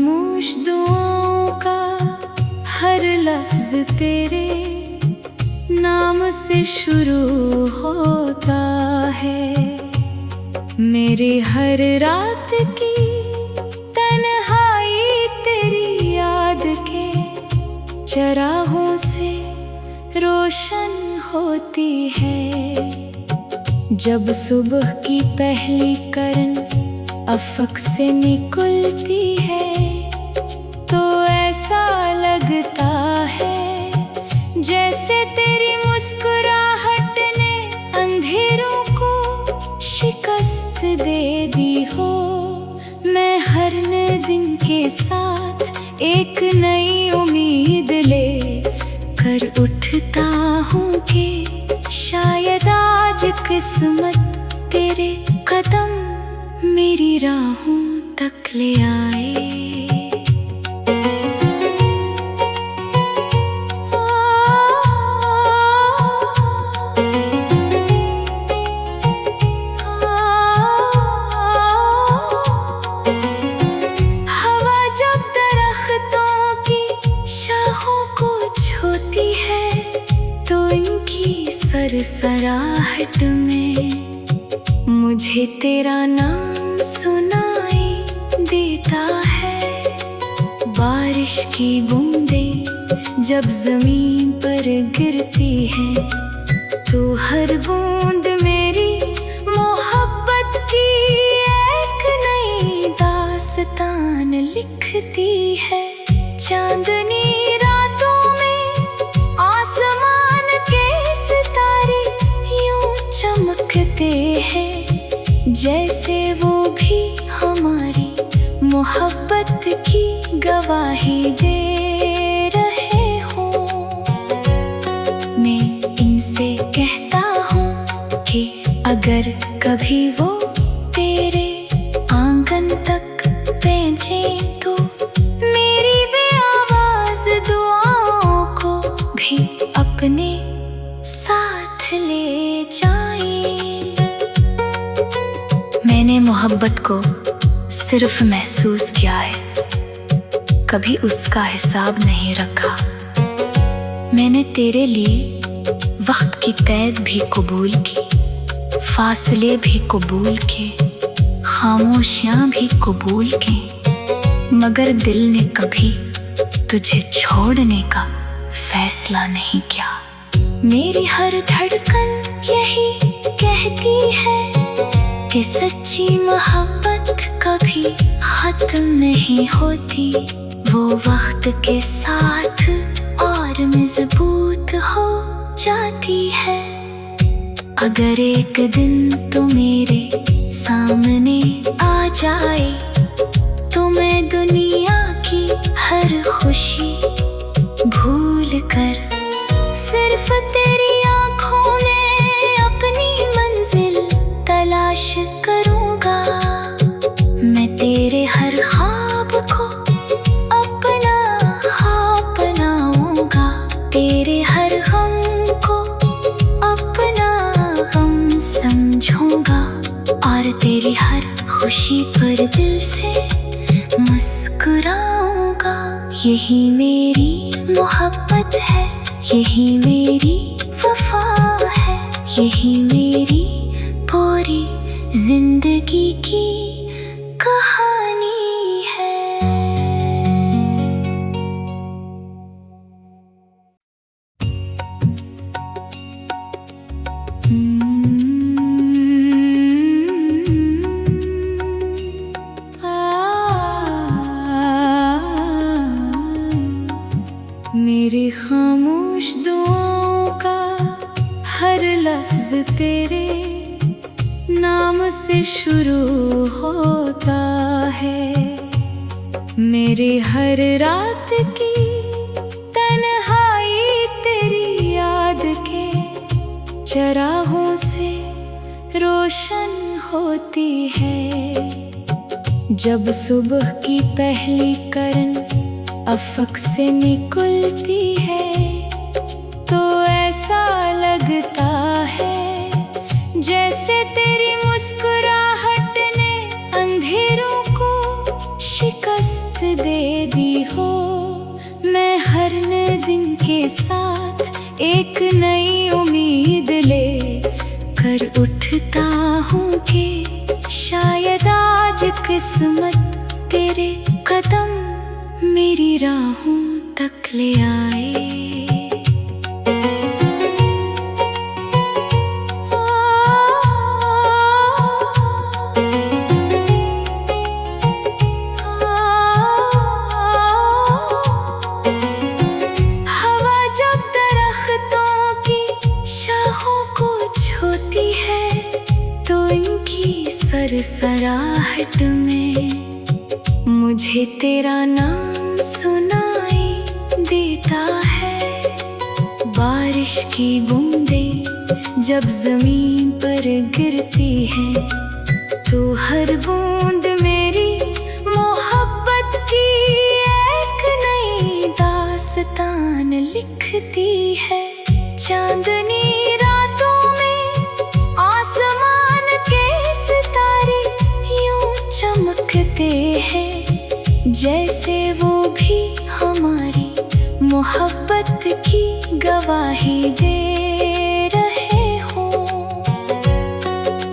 खामोश दुआओं का हर लफ्ज तेरे नाम से शुरू होता है। मेरी हर रात की तन्हाई तेरी याद के चरागों से रोशन होती है। जब सुबह की पहली किरण अफक से निकलती है तो ऐसा लगता है जैसे तेरी मुस्कुराहट ने अंधेरों को शिकस्त दे दी हो। मैं हर नए दिन के साथ एक नई उम्मीद ले कर उठता हूँ कि शायद आज किस्मत तेरे कदम मेरी राहों तक ले आए। हवा जब दरख्तों की शाखों को छूती है तो इनकी सरसराहट में मुझे तेरा नाम सुनाई देता है। बारिश की बूंदें जब जमीन पर गिरती है तो हर बूंद मेरी मोहब्बत की एक नई दास्तान लिखती है। चांदनी रातों में आसमान के सितारे यूं चमकते हैं जैसे वो भी हमारी मोहब्बत की गवाही दे रहे हों। मैं इनसे कहता हूँ कि अगर कभी वो तेरे आंगन तक पहुंचे तो मेरी बेआवाज दुआओं को भी अपने साथ ले जाएं। मैंने मोहब्बत को सिर्फ महसूस किया है, कभी उसका हिसाब नहीं रखा। मैंने तेरे लिए वक्त की कैद भी कबूल की, फासले भी कबूल किए, खामोशियां भी कबूल की, मगर दिल ने कभी तुझे छोड़ने का फैसला नहीं किया। मेरी हर धड़कन यही कहती है कि सच्ची मोहब्बत कभी खत्म नहीं होती, वो वक्त के साथ और मजबूत हो जाती है। अगर एक दिन तो मेरे सामने आ जाए तो मैं दुनिया की हर खुशी भूल कर सिर्फ तेरी आँखों में अपनी मंजिल तलाश करूँगा। मैं तेरे हर ख्वाब को अपना ख्वाब बनाऊँगा, तेरे हर गम को अपना गम समझूँगा और तेरी हर खुशी पर दिल से मुस्कुराऊँगा। यही मेरी मोहब्बत है, यही मेरी वफा है, यही मेरी पूरी जिंदगी की कहानी है। मेरी खामोश दुआओं का हर लफ्ज तेरे नाम से शुरू होता है। मेरी हर रात की तन्हाई तेरी याद के चरागों से रोशन होती है। जब सुबह की पहली किरण अफक से निकलती है तो ऐसा लगता है जैसे तेरी मुस्कुराहट ने अंधेरों को शिकस्त शिकस्त दे दी हो। मैं हर नए दिन के साथ एक नई उम्मीद ले कर उठता हूँ कि शायद आज किस्मत तेरे कदम मेरी राहों तक ले आए। सरसराहट में मुझे तेरा नाम सुनाई देता है। बारिश की बूंदें जब जमीन पर गिरती हैं तो हर बूंद मेरी मोहब्बत की एक नई दास्तान लिखती है। चांदनी रातों में आसमान के सितारे यूं चमकते हैं जैसे वो भी हमारी मोहब्बत की गवाही दे रहे हों।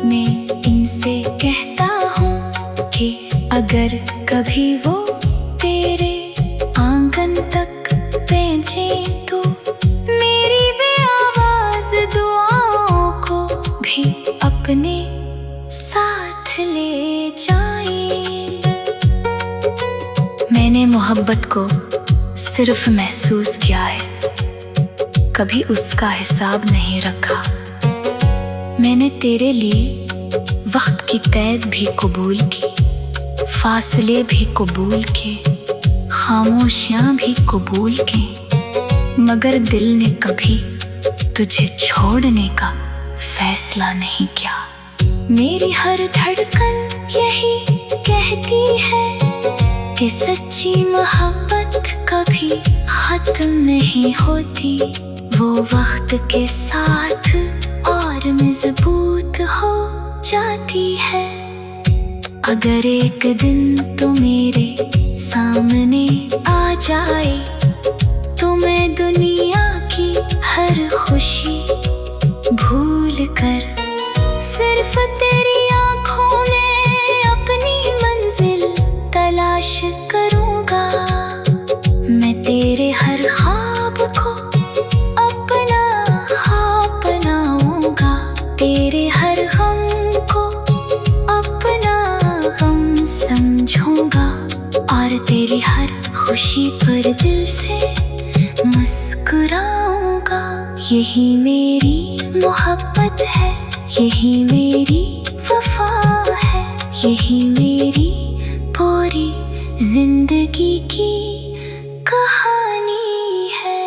मैं इनसे कहता हूँ कि अगर कभी वो तेरे आंगन तक पहुंचे तो मेरी बेआवाज दुआओं को भी अपने साथ ले जाएं। मैंने मोहब्बत को सिर्फ महसूस किया है, कभी उसका हिसाब नहीं रखा। मैंने तेरे लिए वक्त की कैद भी कबूल की, फासले भी कबूल किए, खामोशियां भी कबूल की, मगर दिल ने कभी तुझे छोड़ने का फैसला नहीं किया। मेरी हर धड़कन यही कहती है कि सच्ची मोहब्बत कभी खत्म नहीं होती, वो वक्त के साथ और मजबूत हो जाती है। अगर एक दिन तो मेरे सामने आ जाए तो मैं दुनिया की हर खुशी भूल कर सिर्फ तेरी आँखों में अपनी मंजिल तलाश करूँगा। मैं तेरे हर ख्वाब को अपना ख्वाब बनाऊँगा, तेरे हर गम को अपना गम समझूँगा और तेरी हर खुशी पर दिल से मुस्कुराऊँगा। यही मेरी मोहब्बत है, यही मेरी वफा है, यही मेरी पूरी जिंदगी की कहानी है।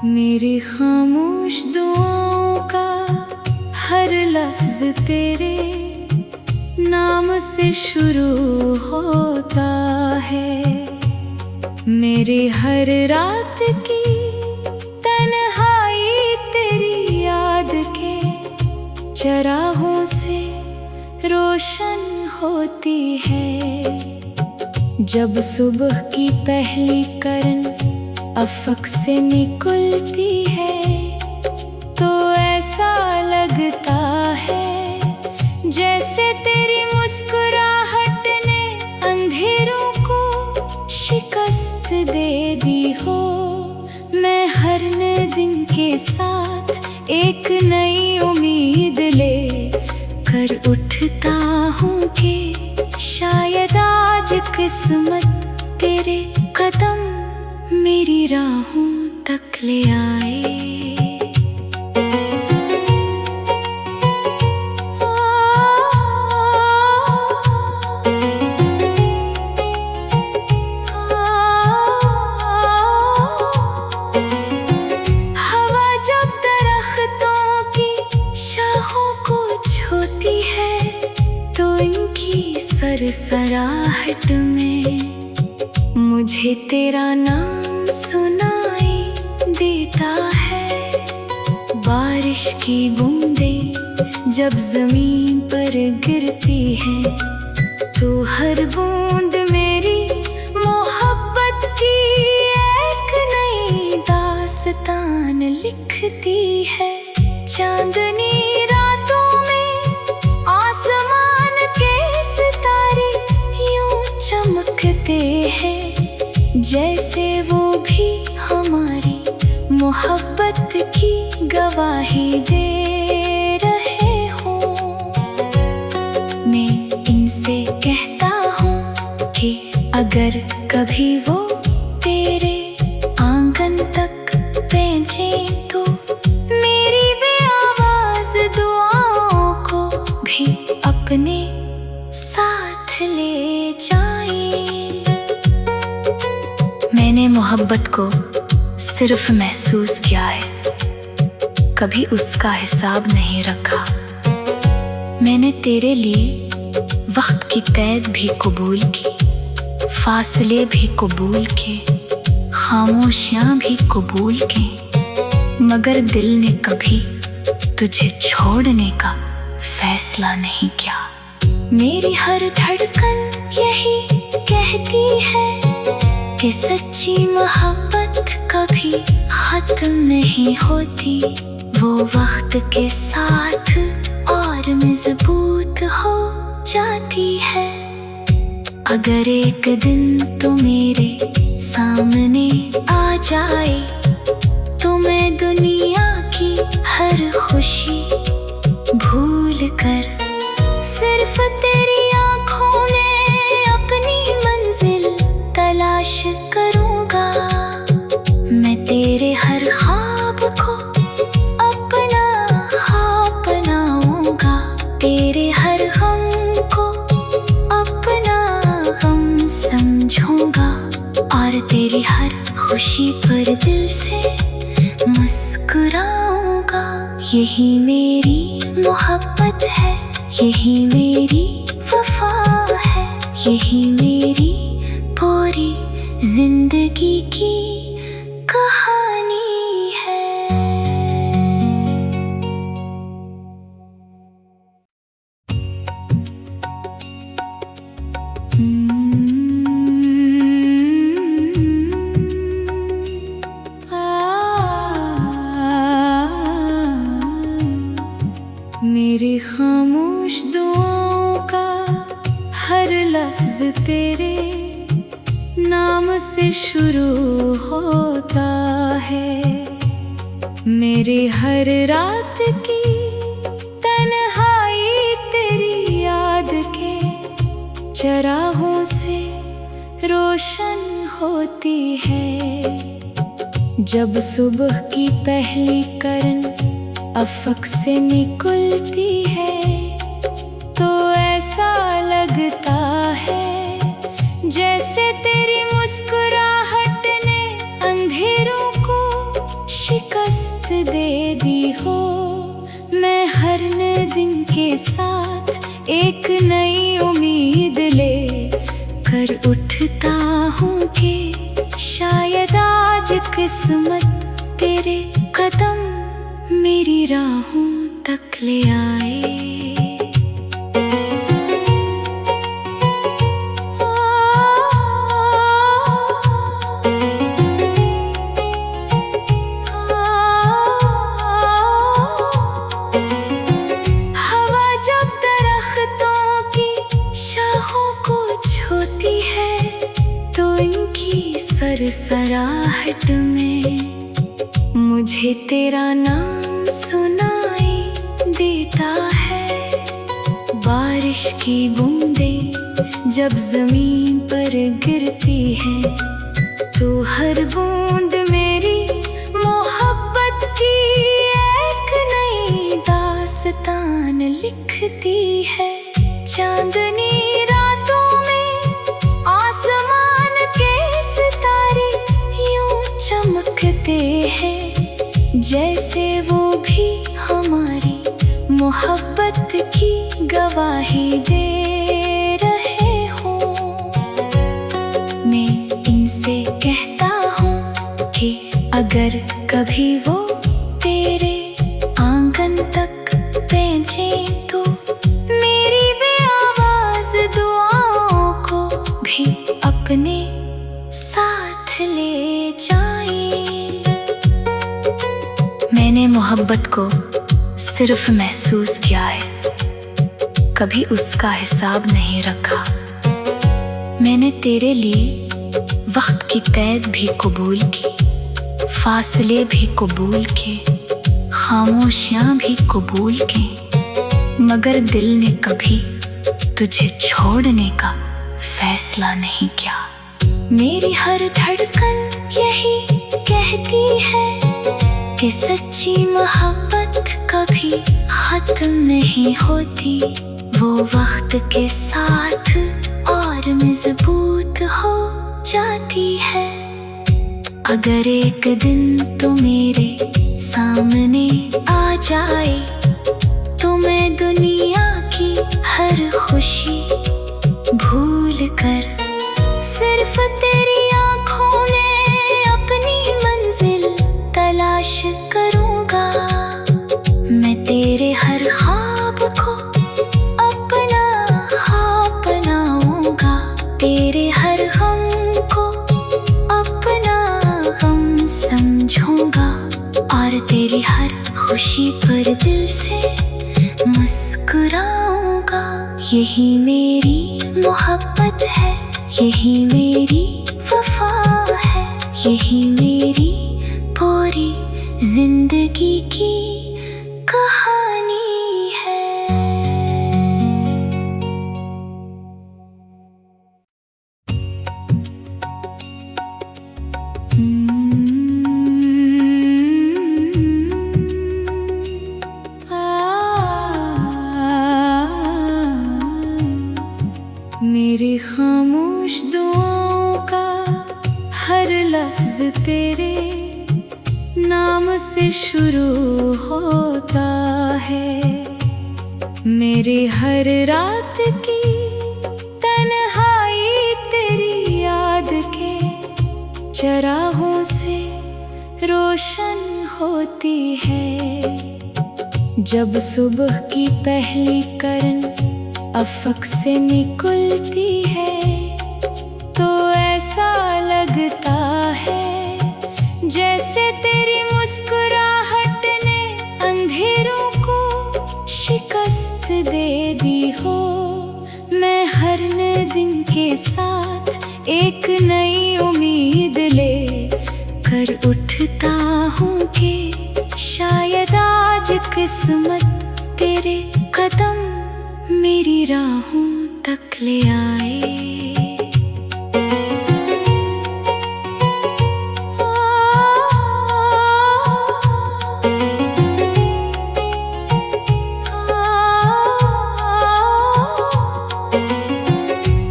मेरी खामोश दुआओं का हर लफ्ज तेरे नाम से शुरू होता है। मेरी हर रात की तन्हाई तेरी याद के चराहों से रोशन होती है। जब सुबह की पहली किरण अफक से निकलती है तो ऐसा लगता है जैसे तेरी मुस्कुराहट ने अंधेरों को शिकस्त दे दी हो। मैं हर नए दिन के साथ एक नई उम्मीद ले कर उठता हूँ कि शायद आज किस्मत तेरे कदम मेरी राहों तक ले आए। हवा जब दरख्तों की शाखों को छूती है तो इनकी सरसराहट में मुझे तेरा नाम सुनाई देता है। बारिश की बूंदें जब ज़मीन पर गिरती हैं तो हर बूंद मेरी मोहब्बत की एक नई दास्तान लिखती है। चांदनी रातों में आसमान के सितारे यूं चमकते हैं जैसे वो भी हमारी मोहब्बत की गवाही दे रहे हों। मैं इनसे कहता हूँ कि अगर कभी वो तेरे आंगन तक पहुंचे तो मेरी बेआवाज़ दुआओं को भी अपने साथ ले जाएं। मैंने मोहब्बत को सिर्फ महसूस किया है, कभी उसका हिसाब नहीं रखा। मैंने तेरे लिए वक्त की कैद भी कबूल की, फासले भी कबूल किए, खामोशियाँ भी कबूल की, मगर दिल ने कभी तुझे छोड़ने का फैसला नहीं किया। मेरी हर धड़कन यही कहती है कि सच्ची मोहब्बत कभी खत्म नहीं होती, वो वक्त के साथ और मजबूत हो जाती है। अगर एक दिन तो मेरे सामने आ जाए तो मैं दुनिया की हर खुशी भूल कर सिर्फ तेरी आँखों में अपनी मंजिल तलाश करूँगा। मैं तेरे हर ख्वाब को अपना ख्वाब बनाऊँगा, तेरे हर गम को अपना गम समझूँगा और तेरी हर खुशी पर दिल से मुस्कुराऊँगा। यही मेरी मोहब्बत है, यही मेरी वफा है, यही मेरी पूरी जिंदगी की कहानी है। मेरी खामोश दुआओं का हर लफ्ज तेरे नाम से शुरू होता है। मेरी हर रात की तन्हाई तेरी याद के चरागों से रोशन होती है। जब सुबह की पहली किरण अफक से निकलती है तो ऐसा लगता है जैसे तेरी मुस्कुराहट ने अंधेरों को शिकस्त दे दी हो। मैं हर नए दिन के साथ एक नई उम्मीद ले कर उठता हूँ कि शायद आज किस्मत तेरे कदम मेरी राहों तक ले आए। हवा जब दरख्तों की शाखों को छूती है तो इनकी सरसराहट में मुझे तेरा नाम सुनाई देता है। बारिश की बूंदें जब ज़मीन पर गिरती हैं तो हर बूंद मेरी मोहब्बत की एक नई दास्तान लिखती है। चांदनी रातों में आसमान के सितारे यूं चमकते हैं जैसे वो भी हमारी मोहब्बत की गवाही दे रहे अगर कभी वो तेरे आंगन तक पहुंचे तो मेरी बेआवाज दुआओं को भी अपने साथ ले जाएं। मैंने मोहब्बत को सिर्फ महसूस किया है, कभी उसका हिसाब नहीं रखा। मैंने तेरे लिए वक्त की कैद भी कबूल की, फासले भी कबूल किए, खामोशियां भी कबूल की, मगर दिल ने कभी तुझे छोड़ने का फैसला नहीं किया। मेरी हर धड़कन यही कहती है कि सच्ची मोहब्बत कभी खत्म नहीं होती, वो वक्त के साथ और मजबूत हो जाती है। अगर एक दिन तो मेरे सामने आ जाए तो मैं दुनिया की हर खुशी भूल कर सिर्फ तेरी आँखों में अपनी मंजिल तलाश करूँगा। मैं तेरे हर ख्वाब को अपना ख्वाब बनाऊँगा, तेरे हर गम को अपना गम समझूँगा और तेरी हर खुशी पर दिल से मुस्कुराऊँगा। यही मेरी मोहब्बत है, यही मेरी वफा है, यही मेरी पूरी जिंदगी की कहानी है। मेरी खामोश दुआओं का हर लफ्ज तेरे नाम से शुरू होता है। मेरी हर रात की तन्हाई तेरी याद के चरागों से रोशन होती है। जब सुबह की पहली किरण अफक से निकलती है तो ऐसा लगता है जैसे तेरी मुस्कुराहट ने अंधेरों को शिकस्त दे दी हो। मैं हर नए दिन के साथ एक नई उम्मीद ले कर उठता हूँ कि शायद आज किस्मत तेरे कदम मेरी राहों तक ले आए।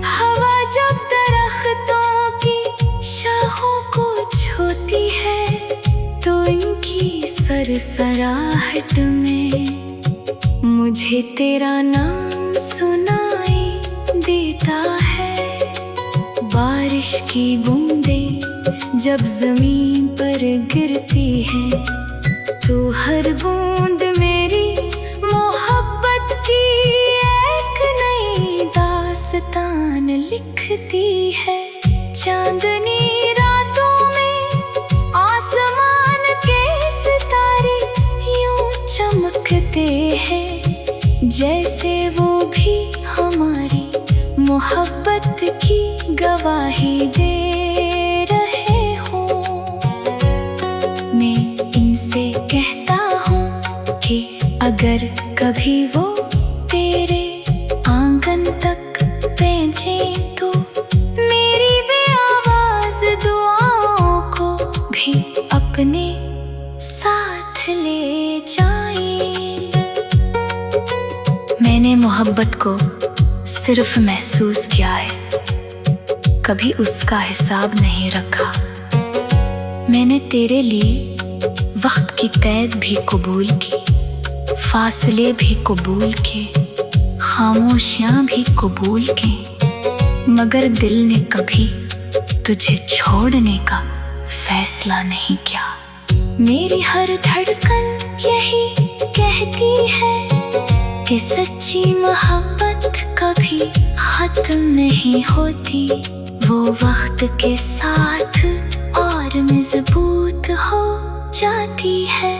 हवा जब दरख्तों की शाखों को छूती है तो इनकी सरसराहट में मुझे तेरा नाम सुनाई देता है। बारिश की बूंदें जब जमीन पर गिरती हैं तो हर बूंद मेरी मोहब्बत की एक नई दास्तान लिखती है। चांदनी रातों में आसमान के सितारे यूं चमकते हैं जैसे वो भी हमारी मोहब्बत की गवाही दे रहे हों। मैं इनसे कहता हूँ कि अगर कभी वो तेरे आंगन तक पहुँचे तो मेरी बेआवाज दुआओं को भी अपने साथ ले जाएं। मैंने मोहब्बत को सिर्फ महसूस किया है, कभी उसका हिसाब नहीं रखा। मैंने तेरे लिए वक्त की कैद भी कबूल की, फासले भी कबूल किए, खामोशियां भी कबूल की, मगर दिल ने कभी तुझे छोड़ने का फैसला नहीं किया। मेरी हर धड़कन यही कहती है कि सच्ची मोहब्बत कभी खत्म नहीं होती, वो वक्त के साथ और मजबूत हो जाती है।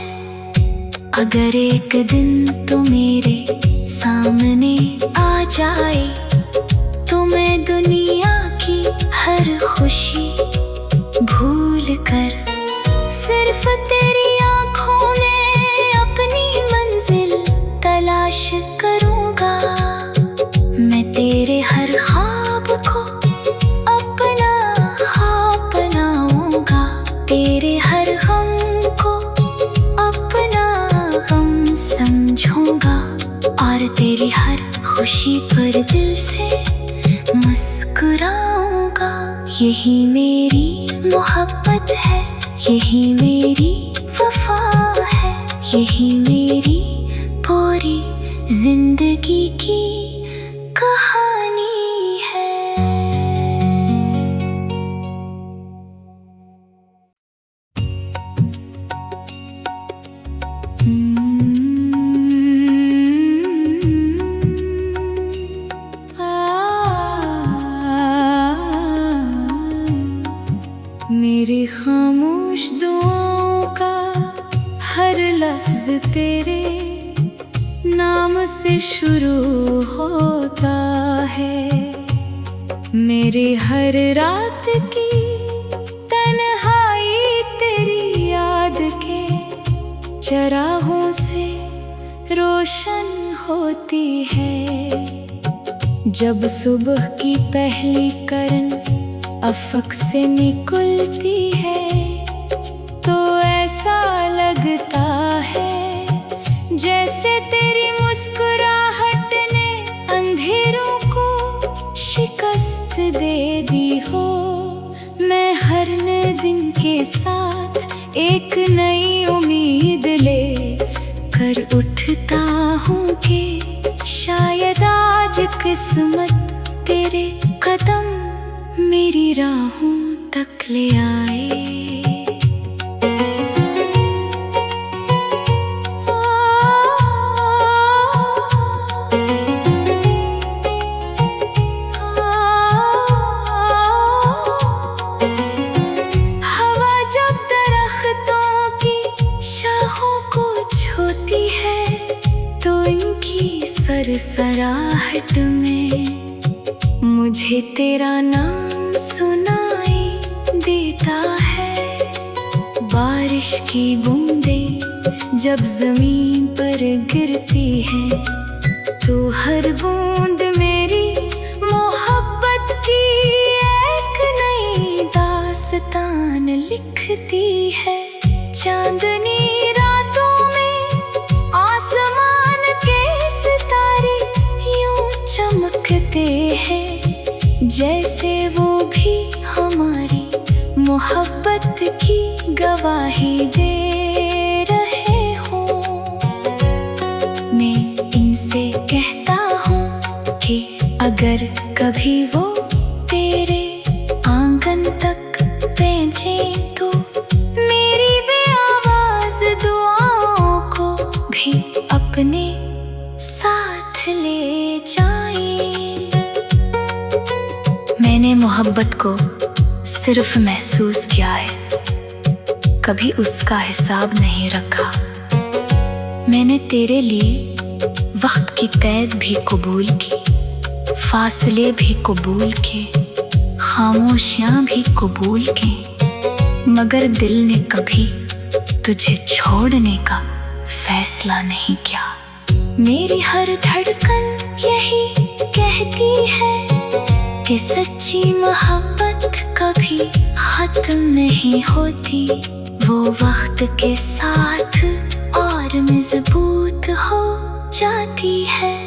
अगर एक दिन तो मेरे सामने आ जाए तो मैं दुनिया की हर खुशी भूल कर सिर्फ तेरी आँखों में अपनी मंजिल तलाश करूँगा। मैं तेरे हर ख्वाब को अपना ख्वाब बनाऊँगा, तेरे हर गम को अपना गम समझूँगा और तेरी हर खुशी पर दिल से मुस्कुराऊँगा। यही मेरी मोहब्बत है, यही मेरी वफा है, यही मेरी पूरी जिंदगी की कहानी है। मेरी खामोश दुआओं का हर लफ्ज तेरे नाम से शुरू होता है। मेरी हर रात की तन्हाई तेरी याद के चरागों से रोशन होती है। जब सुबह की पहली किरण अफक से निकलती है तो ऐसा लगता है जैसे तेरी मुस्कुराहट ने अंधेरों को शिकस्त दे दी हो। मैं हर नए दिन के साथ एक नई उम्मीद ले कर उठता हूँ कि शायद आज किस्मत तेरे कदम मेरी राहों तक ले आए। हवा जब दरख्तों की शाखों को छूती है तो इनकी सरसराहट में मुझे तेरा नाम सुनाई देता है। बारिश की बूंदें जब जमीन पर गिरती है तो हर बूंद मेरी मोहब्बत की एक नई दास्तान लिखती है। चांदनी रातों में आसमान के सितारे यूं चमकते हैं जैसे वो भी हमारी मोहब्बत की गवाही दे रहे हों। मैं इनसे कहता हूँ कि अगर कभी वो तेरे आंगन तक पहुंचे तो मेरी बेआवाज दुआओं को भी अपने साथ ले जाएं। मैंने मोहब्बत को सिर्फ महसूस किया है, कभी उसका हिसाब नहीं रखा। मैंने तेरे लिए वक्त की कैद भी कबूल की, फासले भी कबूल किए, खामोशियां भी कबूल की, मगर दिल ने कभी तुझे छोड़ने का फैसला नहीं किया। मेरी हर धड़कन यही कहती है कि सच्ची मोहब्बत कभी खत्म नहीं होती, वो वक्त के साथ और मजबूत हो जाती है।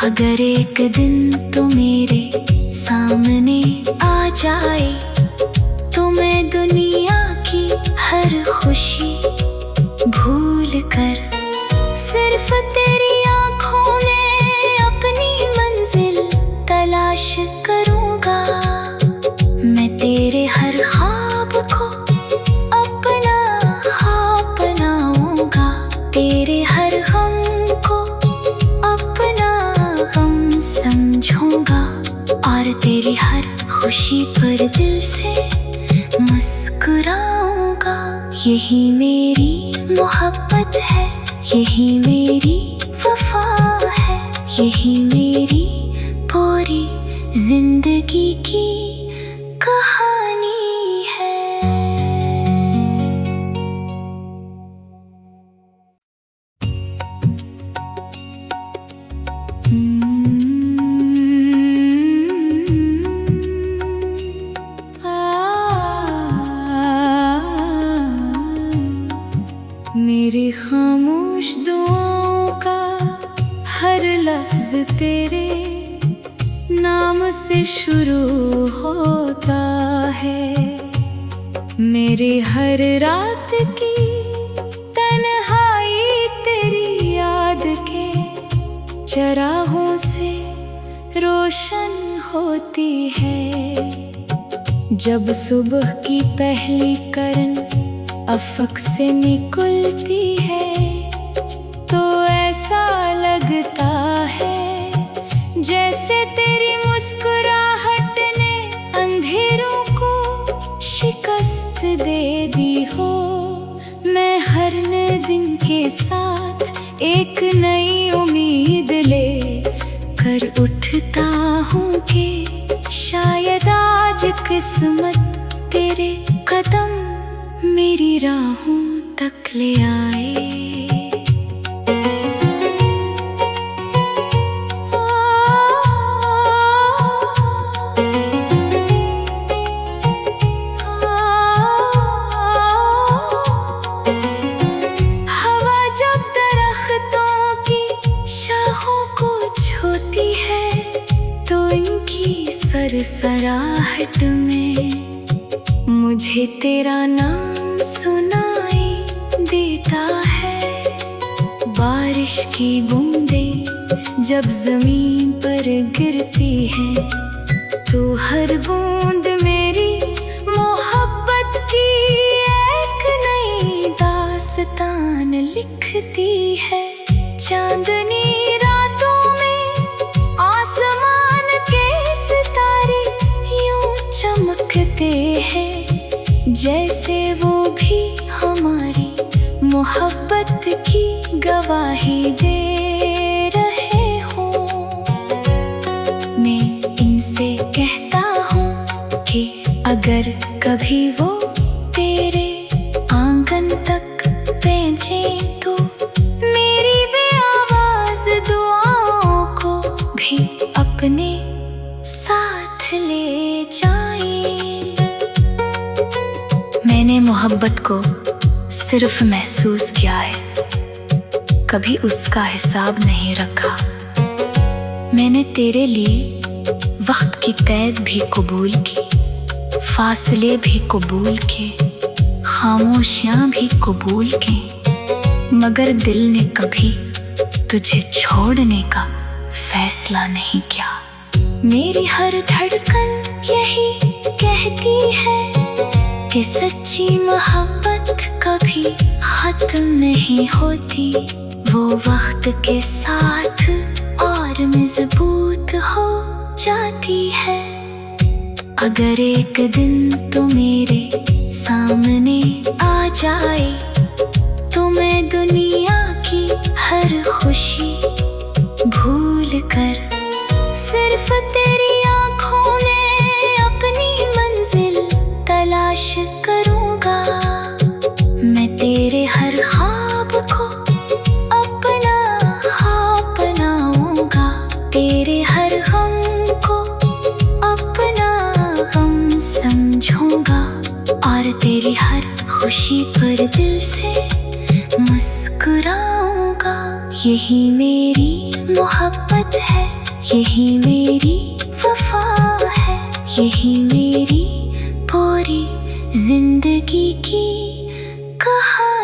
अगर एक दिन तो मेरे सामने आ जाए तो मैं दुनिया की हर खुशी भूल कर सिर्फ तेरी आँखों में अपनी मंजिल तलाश करूँगा। मैं तेरे हर ख्वाब को अपना तेरी हर खुशी पर दिल से मुस्कुराऊंगा। यही मेरी मोहब्बत है, यही मेरी वफा है, यही मेरी पूरी जिंदगी की कहानी है। मेरी खामोश दुआओं का हर लफ्ज तेरे नाम से शुरू होता है। मेरी हर रात की तन्हाई तेरी याद के चरागों से रोशन होती है। जब सुबह की पहली किरण अफक से निकलती है तो ऐसा लगता है जैसे तेरी मुस्कुराहट ने अंधेरों को शिकस्त दे दी हो। मैं हर नए दिन के साथ एक नई उम्मीद ले कर उठता हूँ कि शायद आज किस्मत तेरे कदम मेरी राहों तक ले आए। हवा जब दरख्तों की शाखों को छूती है तो इनकी सरसराहट में मुझे तेरा नाम सुनाई देता है। बारिश की बूंदें जब जमीन पर गिरती हैं तो हर बूंद मेरी मोहब्बत की एक नई दास्तान लिखती है। चांदनी रातों में आसमान के सितारे यूं चमकते हैं जैसे वो भी हमारी मोहब्बत की गवाही दे रहे हों। मैं इनसे कहता हूँ कि अगर कभी वो तेरे आंगन तक पहुंचे तो मेरी बेआवाज दुआओं को भी अपने साथ ले जाएं। मैंने मोहब्बत को सिर्फ महसूस किया है, कभी उसका हिसाब नहीं रखा। मैंने तेरे लिए वक्त की कैद भी कबूल की, फासले भी कबूल किए, खामोशियां भी कबूल की, मगर दिल ने कभी तुझे छोड़ने का फैसला नहीं किया। मेरी हर धड़कन यही कहती है कि सच्ची मोहब्बत कभी खत्म नहीं होती, वो वक्त के साथ और मजबूत हो जाती है। अगर एक दिन तो मेरे सामने आ जाए तो मैं दुनिया की हर खुशी भूल कर सिर्फ तेरी आँखों में अपनी मंजिल तलाश करूँगा। मैं तेरे हर ख्वाब को अपना ख्वाब बनाऊँगा, तेरे हर गम को अपना गम समझूँगा और तेरी हर खुशी पर दिल से मुस्कुराऊँगा। यही मेरी मोहब्बत है, यही मेरी वफा है, यही मेरी पूरी जिंदगी की कहानी।